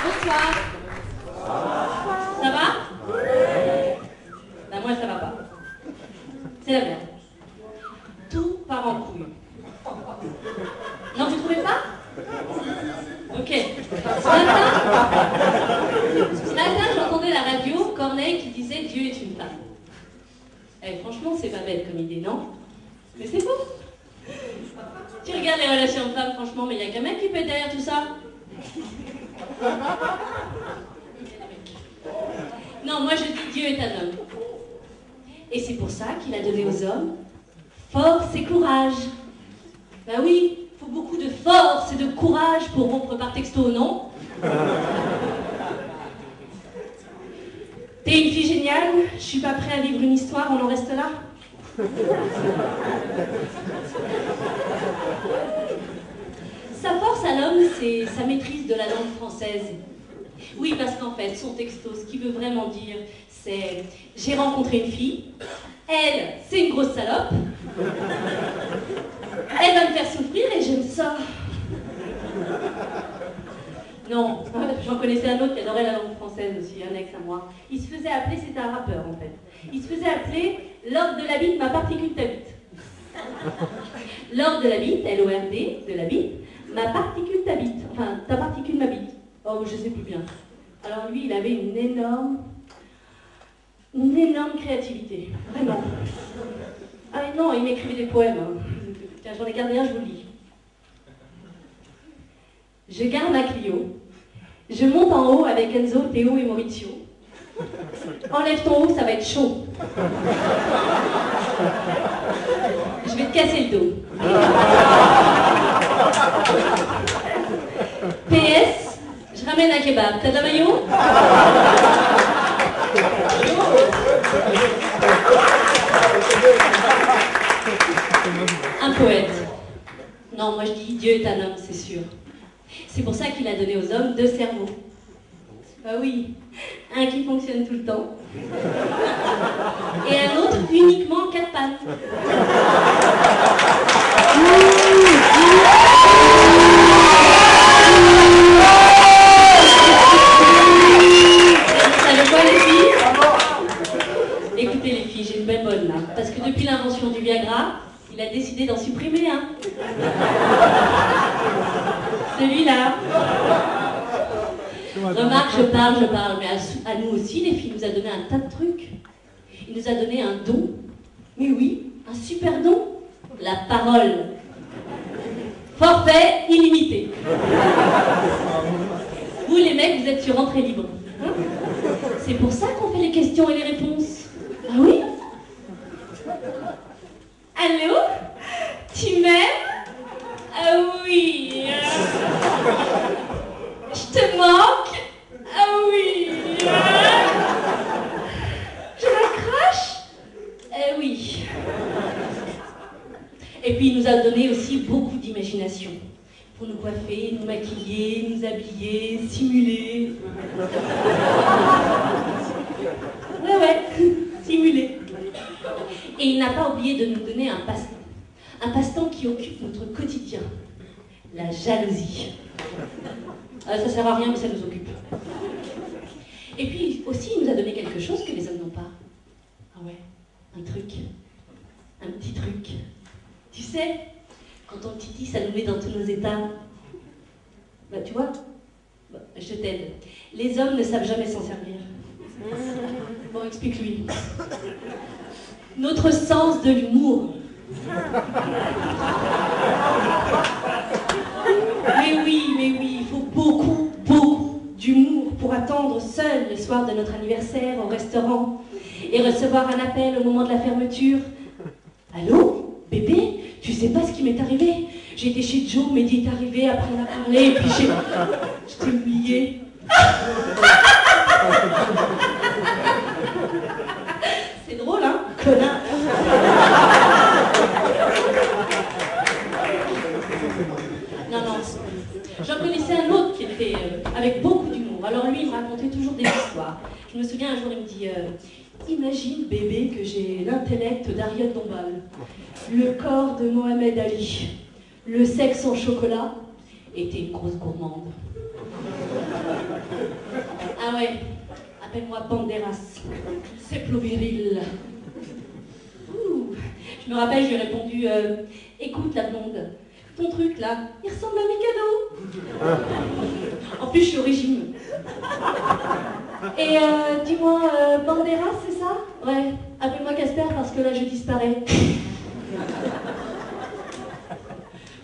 Bonsoir. Ça va? Ben moi ça va pas. C'est la merde. Tout part en couille. Non, vous trouvez pas? Ok. Ce matin, j'entendais la radio, Corneille qui disait Dieu est une femme. Eh, franchement, c'est pas bête comme idée, non? Mais c'est faux. Tu regardes les relations de femmes, franchement, mais il n'y a qu'un mec qui peut être derrière tout ça. Non, moi je dis Dieu est un homme. Et c'est pour ça qu'il a donné aux hommes force et courage. Ben oui, il faut beaucoup de force et de courage pour rompre par texto, non? T'es une fille géniale, je suis pas prêt à vivre une histoire, on en reste là. Sa force à l'homme, c'est sa maîtrise de la langue française. Oui, parce qu'en fait, son texto, ce qu'il veut vraiment dire, c'est « J'ai rencontré une fille, elle, c'est une grosse salope, elle va me faire souffrir et j'aime ça. » Non, j'en connaissais un autre qui adorait la langue française aussi, un ex à moi. Il se faisait appeler, c'était un rappeur en fait, il se faisait appeler « L'ordre de la bite, ma particule ta bite. » L'ordre de la bite, L-O-R-D, de la bite, ma particule ta bite, enfin ta particule ma bite. Oh, je sais plus bien. Alors lui, il avait une énorme créativité, vraiment. Ah non, il m'écrivait des poèmes. Hein. Tiens, j'en ai gardé un, je vous le lis. Je garde ma Clio. Je monte en haut avec Enzo, Théo et Maurizio. Enlève ton haut, ça va être chaud. Je vais te casser le dos. PS, je ramène un kebab. T'as de la maillot? Un poète. Non, moi je dis Dieu est un homme, c'est sûr. C'est pour ça qu'il a donné aux hommes 2 cerveaux. Bah oui, un qui fonctionne tout le temps et un autre uniquement en 4 pattes. Vous savez quoi les filles? Écoutez les filles, j'ai une belle bonne là, parce que depuis l'invention du Viagra, il a décidé d'en supprimer un. Celui-là. Remarque, je parle, mais à nous aussi, les filles, il nous a donné un tas de trucs. Il nous a donné un don. Mais oui, un super don. La parole. Forfait illimité. Vous, les mecs, vous êtes sur entrée libre. Hein? C'est pour ça qu'on fait les questions et les réponses. Ah oui? Allô? Tu m'aimes? Ah oui. Je te manque? Ah oui. Je m'accroche? Eh oui. Et puis il nous a donné aussi beaucoup d'imagination. Pour nous coiffer, nous maquiller, nous habiller, simuler. Ouais, simuler. Et il n'a pas oublié de nous donner un passe-temps. Un passe-temps qui occupe notre quotidien. La jalousie. Ça sert à rien, mais ça nous occupe. Et puis aussi, il nous a donné quelque chose que les hommes n'ont pas. Ah ouais, un truc. Un petit truc. Tu sais, quand on titille, ça nous met dans tous nos états. Bah tu vois, bah, je t'aide. Les hommes ne savent jamais s'en servir. Bon, explique-lui. Notre sens de l'humour. Mais oui, il faut beaucoup d'humour pour attendre seul le soir de notre anniversaire au restaurant et recevoir un appel au moment de la fermeture. Allô, bébé, tu sais pas ce qui m'est arrivé? J'ai été chez Joe, Mehdi est arrivé, après on a parlé, et puis je t'ai oublié. C'est drôle, hein, connard. Non, j'en connaissais un autre qui était avec beaucoup d'humour. Alors lui, il me racontait toujours des histoires. Je me souviens un jour, il me dit imagine, bébé, que j'ai l'intellect d'Ariel Dombal, le corps de Mohamed Ali, le sexe en chocolat, et t'es une grosse gourmande. Ah ouais, appelle-moi Banderas. C'est plus viril. Ouh. Je me rappelle, je lui ai répondu écoute la blonde, ton truc là, il ressemble à Mikado. En plus, je suis au régime. Et dis-moi, Banderas, c'est ça? Ouais, appelle-moi Casper parce que là, je disparais.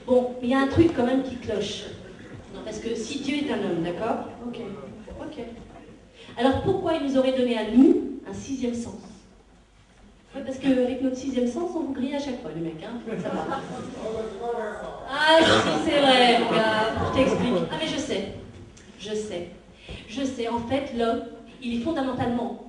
Bon, il y a un truc quand même qui cloche. Non, parce que si Dieu est un homme, d'accord? Ok, ok. Alors pourquoi il nous aurait donné à nous un sixième sens? Ouais, parce qu'avec notre sixième sens, on vous grille à chaque fois, les mecs, hein? Ça va. Ah, si, c'est vrai, mon gars, je t'explique. Ah, mais je sais. En fait, l'homme, il est fondamentalement